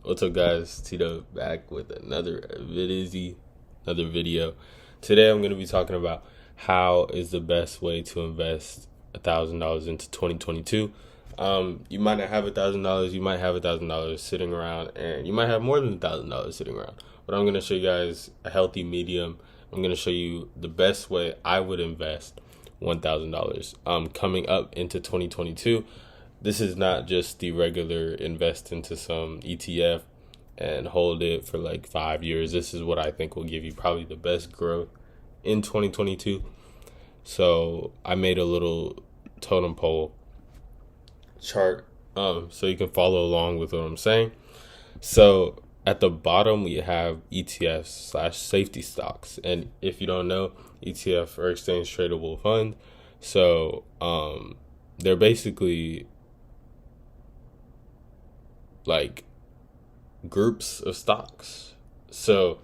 What's up, guys? Tito back with another video. Today I'm going to be talking about how is the best way to invest $1,000 into 2022. You might not have $1,000. You might have $1,000 sitting around, and you might have more than $1,000 sitting around. But I'm going to show you guys a healthy medium. I'm going to show you the best way I would invest $1,000 coming up into 2022. This is not just the regular invest into some ETF and hold it for like 5 years. This is what I think will give you probably the best growth in 2022. So I made a little totem pole chart so you can follow along with what I'm saying. So at the bottom we have ETFs / safety stocks, and if you don't know, ETF or exchange tradable fund. So they're basically like groups of stocks. So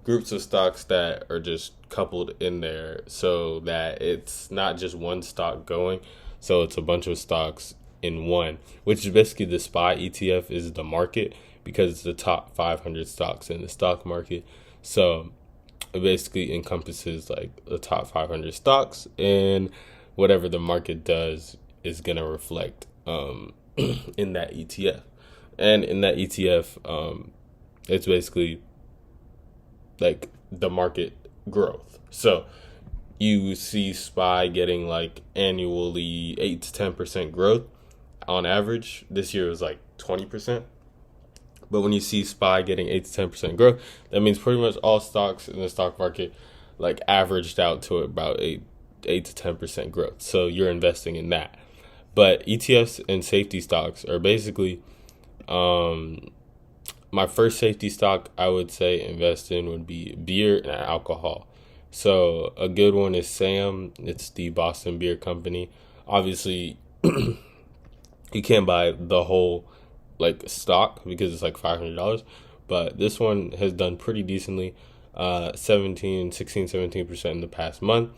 groups of stocks that are just coupled in there so that it's not just one stock going. So it's a bunch of stocks in one, which is basically the SPY ETF is the market because it's the top 500 stocks in the stock market. So it basically encompasses like the top 500 stocks, and whatever the market does is going to reflect in that ETF. And in that ETF, it's basically like the market growth. So you see SPY getting like annually 8 to 10% growth on average. This year was like 20%. But when you see SPY getting 8 to 10% growth, that means pretty much all stocks in the stock market like averaged out to about 8 to 10% growth. So you're investing in that. But ETFs and safety stocks are basically my first safety stock I would say invest in would be beer and alcohol. So a good one is Sam. It's the Boston Beer Company. Obviously, you can't buy the whole like stock because it's like $500, but this one has done pretty decently, 17% in the past month.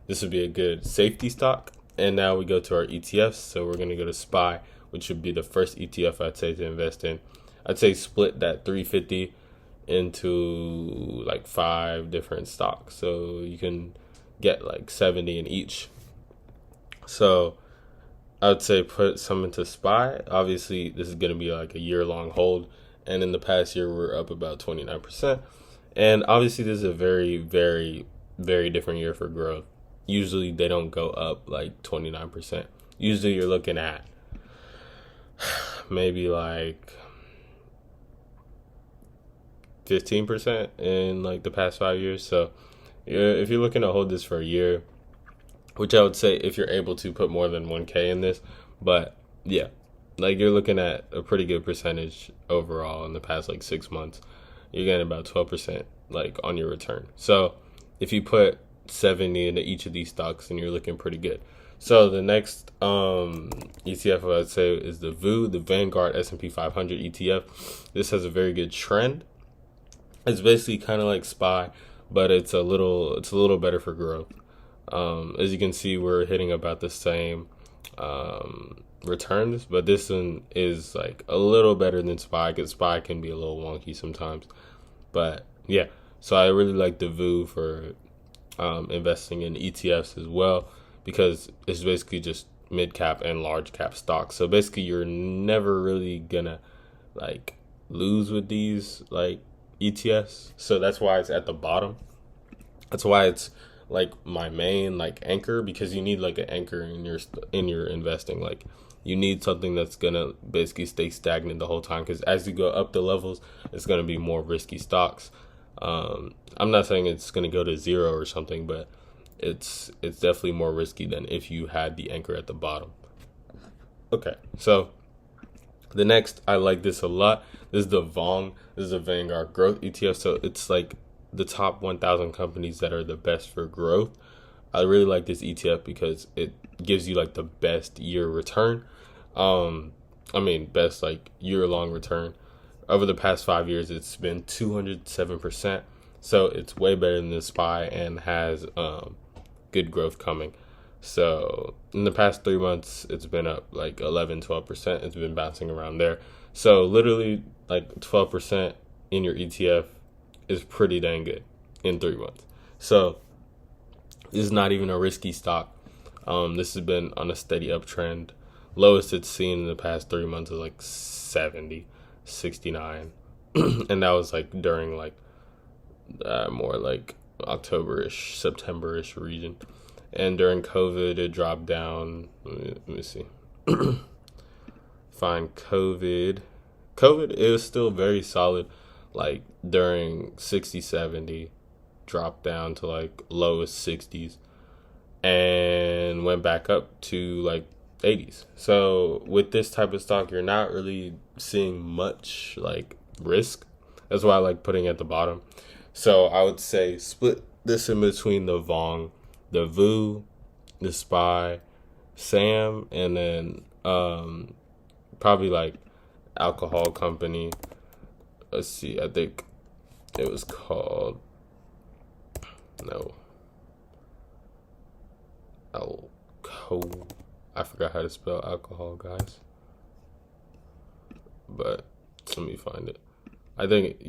This would be a good safety stock. And now we go to our ETFs. So we're going to go to SPY, which would be the first ETF I'd say to invest in. I'd say split that 350 into like 5 different stocks. So you can get like 70 in each. So I would say put some into SPY. Obviously, this is going to be like a year-long hold. And in the past year, we're up about 29%. And obviously, this is a very, very, very different year for growth. Usually, they don't go up like 29%. Usually, you're looking at maybe like 15% in like the past 5 years. So if you're looking to hold this for a year, which I would say if you're able to put more than 1K in this, but yeah, like you're looking at a pretty good percentage overall in the past like 6 months. You're getting about 12% like on your return. So if you put 70 into each of these stocks, then you're looking pretty good. So the next ETF I'd say is the Vanguard S&P 500 ETF. This has a very good trend. It's basically kind of like SPY, but it's a little better for growth. As you can see, we're hitting about the same returns, but this one is like a little better than SPY because SPY can be a little wonky sometimes. But yeah, so I really like the VOO for investing in ETFs as well, because it's basically just mid cap and large cap stocks. So basically you're never really gonna like lose with these like ETFs. So that's why it's at the bottom. That's why it's like my main like anchor, because you need like an anchor in your investing. Like you need something that's gonna basically stay stagnant the whole time, because as you go up the levels, it's gonna be more risky stocks. I'm not saying it's gonna go to zero or something, but it's definitely more risky than if you had the anchor at the bottom. Okay, so the next, I like this a lot. This is the VONG. This is a Vanguard Growth ETF. So it's like the top 1,000 companies that are the best for growth. I really like this ETF because it gives you like the best year return. Best like year-long return. Over the past 5 years, it's been 207%. So it's way better than the SPY and has good growth coming. So in the past 3 months, it's been up like 11, 12%. It's been bouncing around there. So literally like 12% in your ETF is pretty dang good in 3 months. So this is not even a risky stock. This has been on a steady uptrend. Lowest it's seen in the past 3 months is like 70, 69. And that was like during like more like October-ish, September-ish region. And during COVID, it dropped down. Let me see. Find COVID. COVID, it was still very solid. Like during 60, 70, dropped down to like lowest 60s and went back up to like 80s. So with this type of stock, you're not really seeing much like risk. That's why I like putting at the bottom. So I would say split this in between the Vong, the Vu, the Spy, Sam, and then probably like alcohol company. Let's see, I think it was called I forgot how to spell alcohol, guys. But let me find it. I think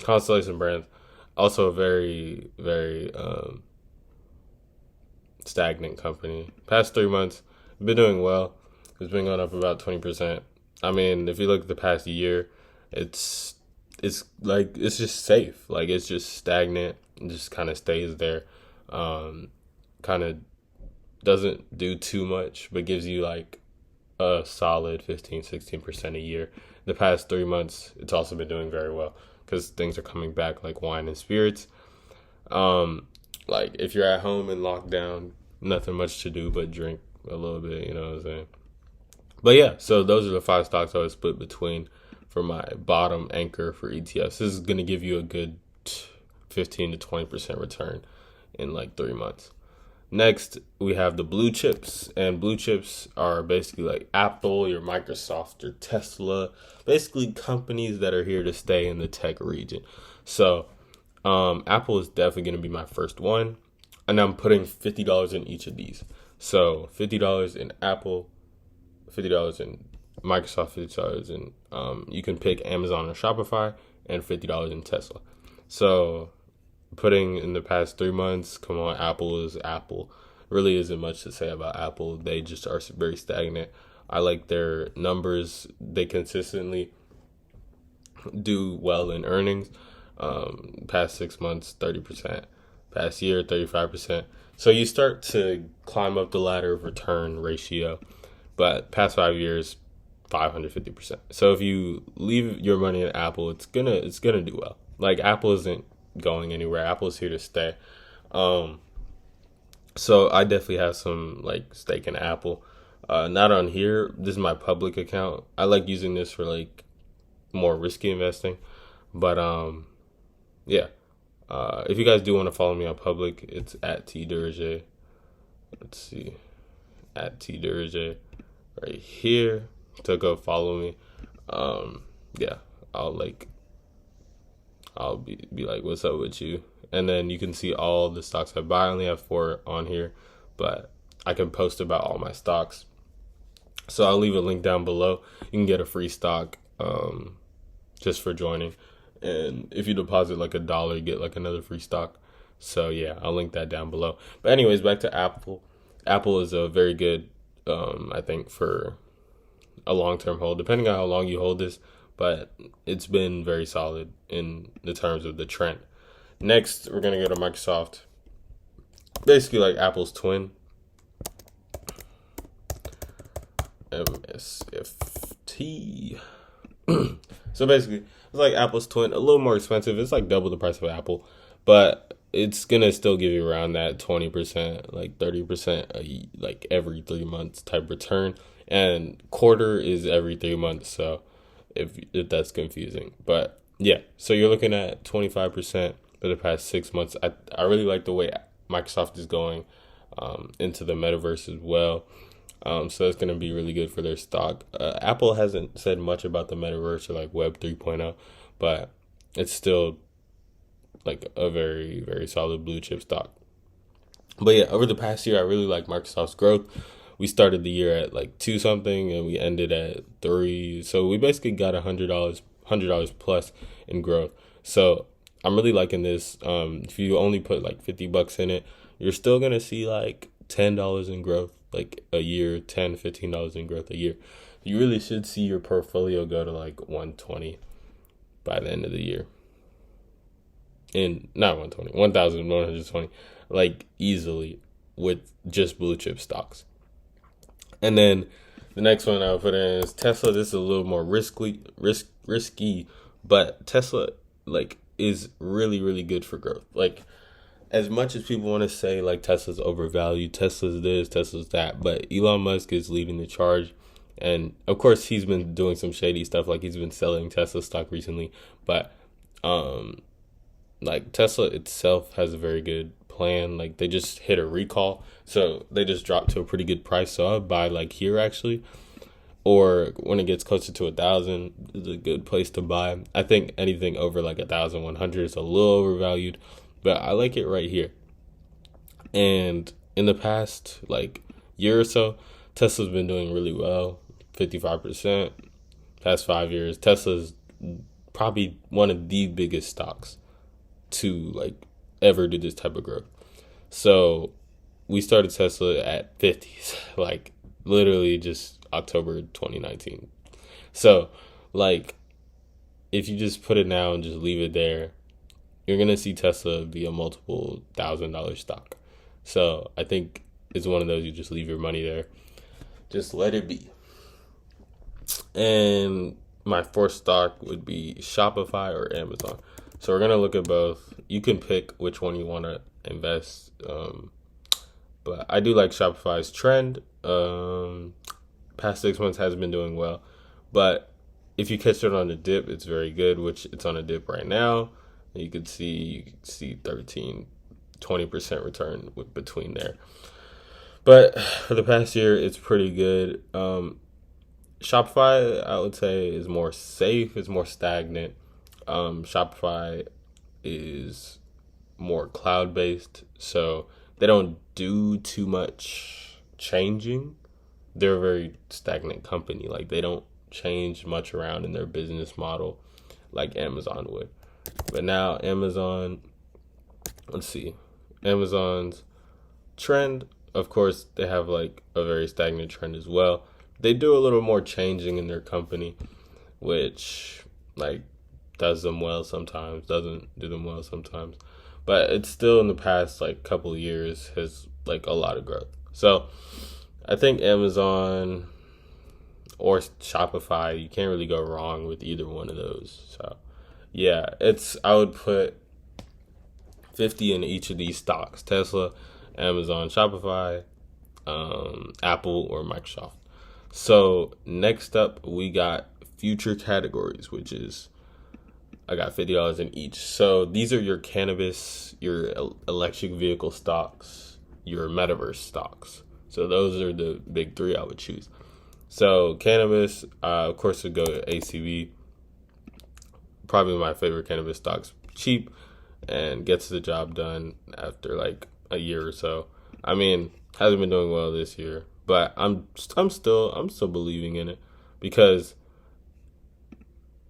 Constellation Brands, also a very, very stagnant company. Past 3 months, been doing well. It's been going up about 20%. I mean, if you look at the past year, it's just safe. Like it's just stagnant. It just kind of stays there. Kind of doesn't do too much, but gives you like a solid 15-16% a year. The past 3 months, it's also been doing very well because things are coming back, like wine and spirits. Like if you're at home in lockdown, nothing much to do but drink a little bit, you know what I'm saying? But yeah, so those are the 5 stocks I would split between for my bottom anchor for ETFs. This is going to give you a good 15 to 20% return in like 3 months. Next, we have the blue chips, and blue chips are basically like Apple, your Microsoft, your Tesla, basically companies that are here to stay in the tech region. So Apple is definitely going to be my first one, and I'm putting $50 in each of these. So $50 in Apple, $50 in Microsoft, $50 in you can pick Amazon or Shopify, and $50 in Tesla. So putting in the past 3 months, come on, Apple is Apple. Really isn't much to say about Apple. They just are very stagnant. I like their numbers. They consistently do well in earnings. Past 6 months, 30%. Past year, 35%. So you start to climb up the ladder of return ratio. But past 5 years, 550%. So if you leave your money in Apple, it's gonna do well. Like Apple isn't going anywhere. Apple's here to stay. So I definitely have some like stake in Apple. Not on here. This is my public account. I like using this for like more risky investing. But yeah. If you guys do want to follow me on public, it's at Durojaye. Let's see. At Durojaye right here to go follow me. Yeah. I'll be like, what's up with you? And then you can see all the stocks I buy. I only have 4 on here, but I can post about all my stocks. So I'll leave a link down below. You can get a free stock just for joining. And if you deposit like $1, you get like another free stock. So yeah, I'll link that down below. But anyways, back to Apple. Apple is a very good, I think, for a long-term hold, depending on how long you hold this. But it's been very solid in the terms of the trend. Next, we're going to go to Microsoft. Basically like Apple's twin. MSFT. So basically, it's like Apple's twin, a little more expensive. It's like double the price of Apple. But it's going to still give you around that 20%, like 30%, like every 3 months type return. And quarter is every 3 months, so if that's confusing. But yeah, so you're looking at 25% for the past 6 months. I really like the way Microsoft is going into the metaverse as well. So it's going to be really good for their stock. Apple hasn't said much about the metaverse or like Web 3.0, but it's still like a very, very solid blue chip stock. But yeah, over the past year, I really like Microsoft's growth. we started the year at like two something and we ended at three. So we basically got $100 plus in growth. So I'm really liking this. If you only put like $50 in it, you're still gonna see like $10 in growth like a year, $10-15 in growth a year. You really should see your portfolio go to like 120 by the end of the year. And not 120, 1,120, like easily with just blue chip stocks. And then the next one I'll put in is Tesla. This is a little more risky, but Tesla like is really, really good for growth. Like, as much as people want to say like Tesla's overvalued, Tesla's this, Tesla's that, but Elon Musk is leading the charge. And of course he's been doing some shady stuff, like he's been selling Tesla stock recently, but like Tesla itself has a very good plan. Like they just hit a recall, so they just dropped to a pretty good price. So I'll buy like here actually, or when it gets closer to 1,000 is a good place to buy. I think anything over like 1,100 is a little overvalued, but I like it right here. And in the past like year or so, Tesla's been doing really well, 55%. Past 5 years, Tesla's probably one of the biggest stocks to like ever do this type of growth. So we started Tesla at 50s, like literally just October 2019. So like if you just put it now and just leave it there, you're gonna see Tesla be a multiple $1,000 stock. So I think it's one of those you just leave your money there. Just let it be. And my fourth stock would be Shopify or Amazon. So we're gonna look at both. You can pick which one you want to invest. But I do like Shopify's trend. Past 6 months has been doing well, but if you catch it on a dip, it's very good. Which it's on a dip right now. You could see 13-20% return between there. But for the past year, it's pretty good. Shopify, I would say, is more safe. It's more stagnant. Shopify is more cloud-based, so they don't do too much changing. They're a very stagnant company. Like, they don't change much around in their business model like Amazon would. But now Amazon, let's see, Amazon's trend, of course, they have like a very stagnant trend as well. They do a little more changing in their company, which like does them well sometimes, doesn't do them well sometimes. But it's still in the past like couple of years has like a lot of growth. So I think Amazon or Shopify, you can't really go wrong with either one of those. So yeah, I would put 50 in each of these stocks: Tesla, Amazon, Shopify, Apple, or Microsoft. So next up, we got future categories, which is I got $50 in each. So these are your cannabis, your electric vehicle stocks, your metaverse stocks. So those are the big three I would choose. So cannabis, of course, would go to ACV. Probably my favorite cannabis stocks. Cheap and gets the job done after like a year or so. I mean, hasn't been doing well this year, but I'm still believing in it because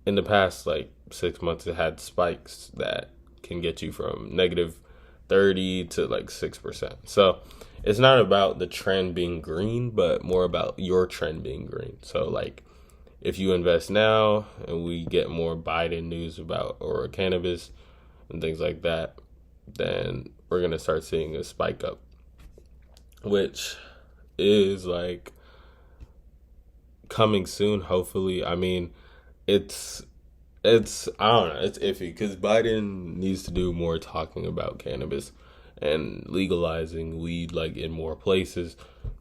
in the past like 6 months it had spikes that can get you from -30 to like 6%. So it's not about the trend being green, but more about your trend being green. So like if you invest now and we get more Biden news about or cannabis and things like that, then we're going to start seeing a spike up, which is like coming soon, hopefully. I mean, it's I don't know, it's iffy because Biden needs to do more talking about cannabis and legalizing weed like in more places.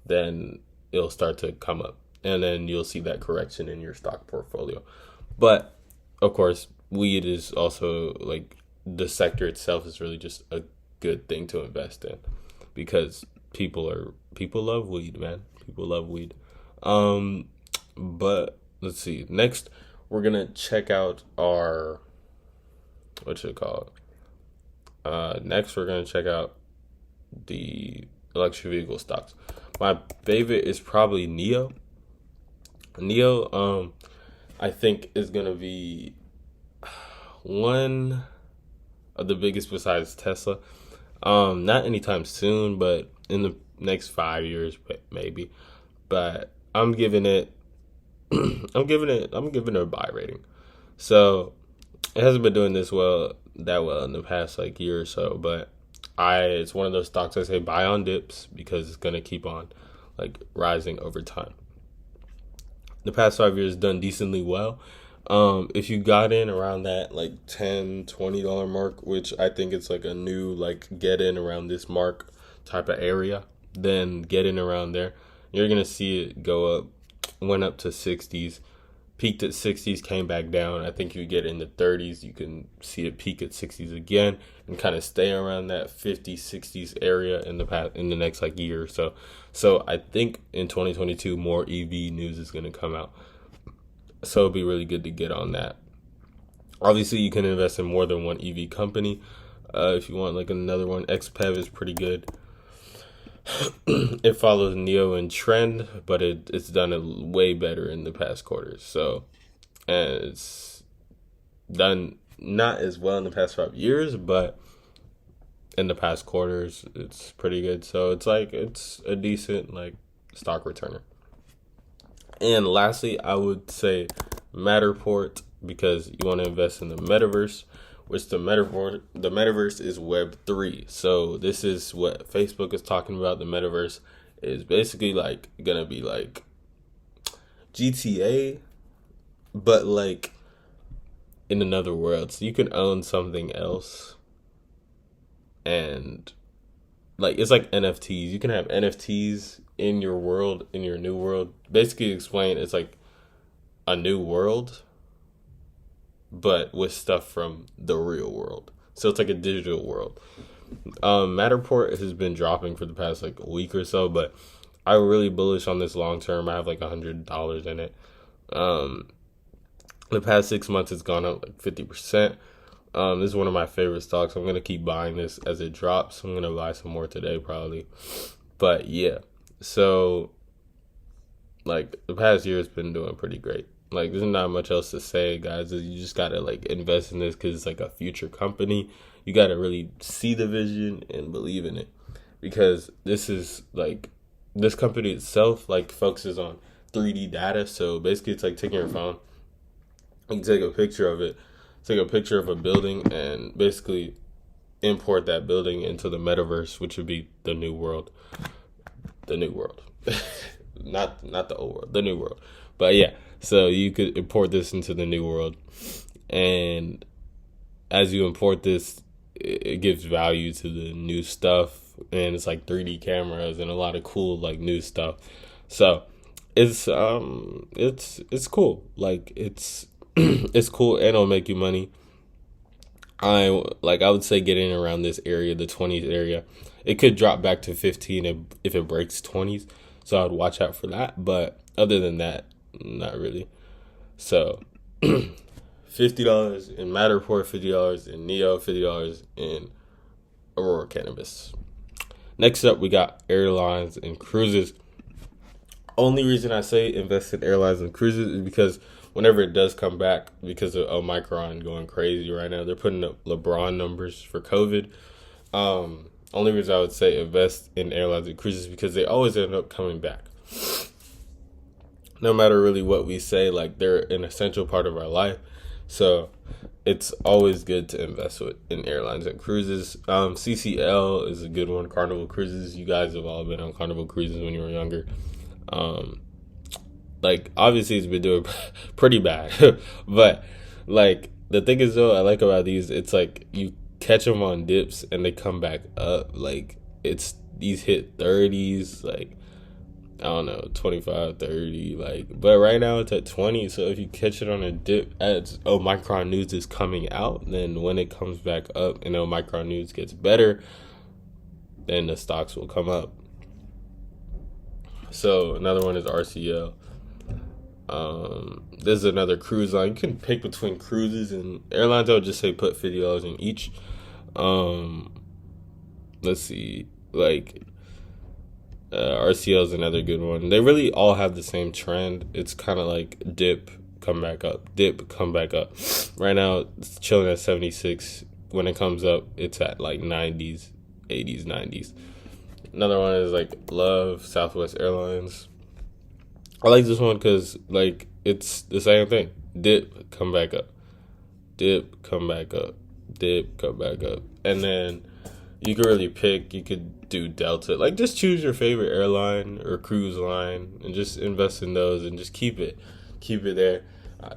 Then it'll start to come up, and then you'll see that correction in your stock portfolio. But of course, weed is also like the sector itself is really just a good thing to invest in because people love weed, man. People love weed. But let's see. Next, we're gonna check out our next we're gonna check out the electric vehicle stocks. My favorite is probably Neo. Neo, I think is gonna be one of the biggest besides Tesla. Not anytime soon, but in the next 5 years, maybe. But I'm giving it, I'm giving it a buy rating. So it hasn't been doing that well in the past like year or so, but it's one of those stocks I say buy on dips because it's gonna keep on like rising over time. The past 5 years done decently well. If you got in around that like $10-20 mark, which I think it's like a new like get in around this mark type of area, then get in around there. You're gonna see it go up, went up to 60s, peaked at 60s, came back down. I think you get in the 30s, you can see it peak at 60s again and kind of stay around that 50s, 60s area in the next like year or so. So I think in 2022 more EV news is gonna come out. So it'd be really good to get on that. Obviously, you can invest in more than one EV company. If you want like another one, XPEV is pretty good. It follows Neo in trend, but it's done it way better in the past quarters. So, and it's done not as well in the past 5 years, but in the past quarters, it's pretty good. So it's a decent like stock returner. And lastly, I would say Matterport because you want to invest in the metaverse, which the metaverse is Web3. So this is what Facebook is talking about. The metaverse is basically like gonna be like GTA, but like in another world. So you can own something else, and like it's like NFTs. You can have NFTs in your world, in your new world. Basically explain, it's like a new world, but with stuff from the real world. So it's like a digital world. Matterport has been dropping for the past like a week or so, but I'm really bullish on this long term. I have like $100 in it. The past 6 months it's gone up like 50%. This is one of my favorite stocks. I'm gonna keep buying this as it drops. I'm gonna buy some more today probably. But yeah. So like the past year has been doing pretty great. Like there's not much else to say, guys. You just gotta like invest in this because it's like a future company. You gotta really see the vision and believe in it, because this is like this company itself like focuses on 3D data. So basically, it's like taking your phone, you take a picture of it, take a picture of a building, and basically import that building into the metaverse, which would be the new world. The new world. not the old world, the new world. But yeah, so you could import this into the new world, and as you import this, it gives value to the new stuff, and it's like 3D cameras and a lot of cool like new stuff. So it's cool. Like it's it's cool, and it'll make you money. I would say get in around this area, the 20s area. It could drop back to 15 if it breaks 20s. So I'd watch out for that. But other than that, not really. So $50 in Matterport, $50 in Neo, $50 in Aurora Cannabis. Next up, we got Airlines and Cruises. Only reason I say invest in Airlines and Cruises is because whenever it does come back, because of Omicron going crazy right now, they're putting up LeBron numbers for COVID. Only reason I would say invest in Airlines and Cruises because they always end up coming back. No matter really what we say, like they're an essential part of our life. So it's always good to invest in Airlines and Cruises. CCL is a good one. Carnival Cruises. You guys have all been on Carnival Cruises when you were younger. Like obviously it's been doing pretty bad, but like the thing is though, I like about these, it's like you catch them on dips and they come back up. Like it's these hit 30s, like I don't know, 25, 30, like, but right now it's at 20. So if you catch it on a dip as Omicron news is coming out, then when it comes back up and Omicron news gets better, then the stocks will come up. So another one is RCL. There's another cruise line. You can pick between cruises and airlines. I would just say put $50 in each. Let's see, like RCL is another good one. They really all have the same trend. It's kind of like dip, come back up, dip, come back up. Right now, it's chilling at 76. When it comes up, it's at like 90s, 80s, 90s. Another one is like Love, Southwest Airlines. I like this one because like it's the same thing. Dip, come back up. Dip, come back up. Dip, come back up. And then you could really pick. You could do Delta. Like, just choose your favorite airline or cruise line and just invest in those and just keep it there.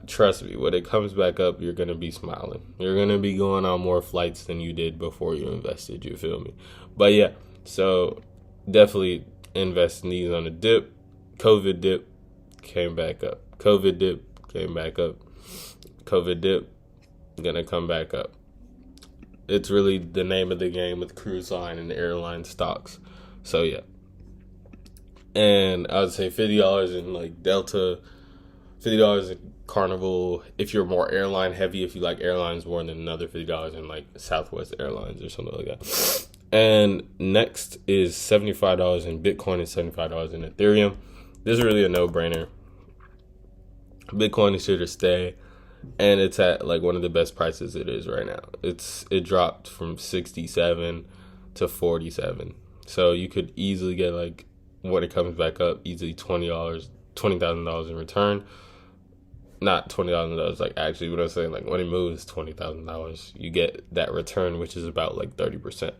Trust me, when it comes back up, you're gonna be smiling. You're gonna be going on more flights than you did before you invested. You feel me? But yeah, so definitely invest in these on a dip. COVID dip came back up. COVID dip came back up. COVID dip gonna come back up. It's really the name of the game with cruise line and airline stocks. So yeah. And I would say $50 in like Delta, $50 in Carnival if you're more airline heavy, if you like airlines more, than another $50 in like Southwest Airlines or something like that. And next is $75 in Bitcoin and $75 in Ethereum. This is really a no-brainer. Bitcoin is here to stay. And it's at like one of the best prices it is right now. It dropped from 67 to 47. So you could easily get, like, when it comes back up, easily $20,000 in return. Not $20,000, like, actually what I'm saying, like, when it moves $20,000, you get that return, which is about like 30%.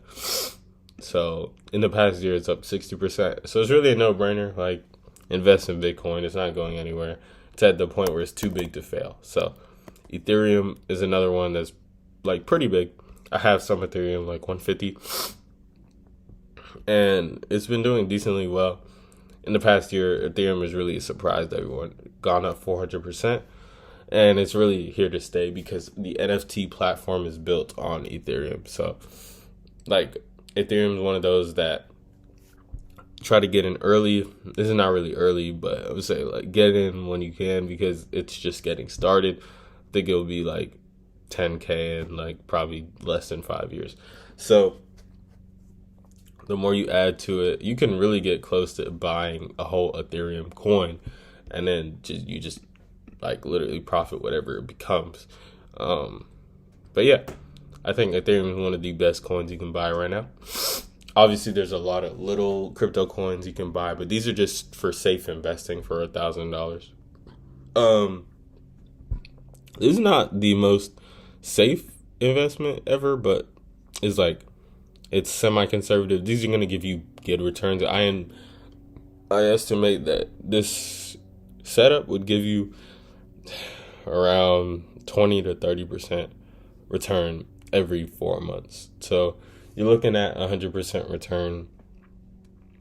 So in the past year, it's up 60%. So it's really a no-brainer. Like, invest in Bitcoin. It's not going anywhere. It's at the point where it's too big to fail. So Ethereum is another one that's like pretty big. I have some Ethereum, like 150, and it's been doing decently well. In the past year, Ethereum has really surprised everyone, gone up 400%, and it's really here to stay because the NFT platform is built on Ethereum. So, like, Ethereum is one of those that try to get in early. This is not really early, but I would say, like, get in when you can because it's just getting started. I think it'll be like 10K in like probably less than 5 years. So the more you add to it, you can really get close to buying a whole Ethereum coin, and then you just like literally profit whatever it becomes. But yeah, I think Ethereum is one of the best coins you can buy right now. Obviously, there's a lot of little crypto coins you can buy, but these are just for safe investing for $1,000. This is not the most safe investment ever, but it's semi-conservative. These are going to give you good returns. I estimate that this setup would give you around 20 to 30% return every 4 months. So you're looking at 100% return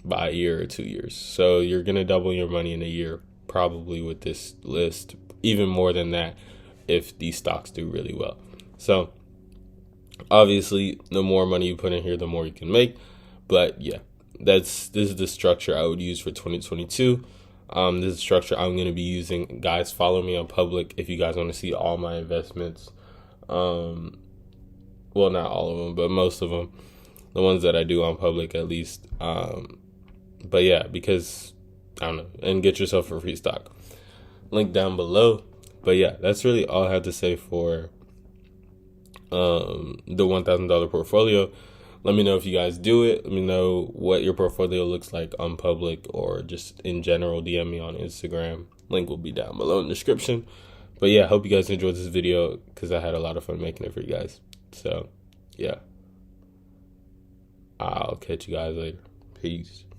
by a year or 2 years. So you're going to double your money in a year, probably, with this list, even more than that if these stocks do really well. So obviously, the more money you put in here, the more you can make. But yeah, this is the structure I would use for 2022. This is the structure I'm going to be using. Guys, follow me on Public if you guys want to see all my investments. Well, not all of them, but most of them. The ones that I do on Public, at least. But yeah, because, I don't know, and get yourself a free stock. Link down below. But yeah, that's really all I have to say for the $1,000 portfolio. Let me know if you guys do it. Let me know what your portfolio looks like on Public or just in general. DM me on Instagram. Link will be down below in the description. But yeah, I hope you guys enjoyed this video because I had a lot of fun making it for you guys. So yeah, I'll catch you guys later. Peace.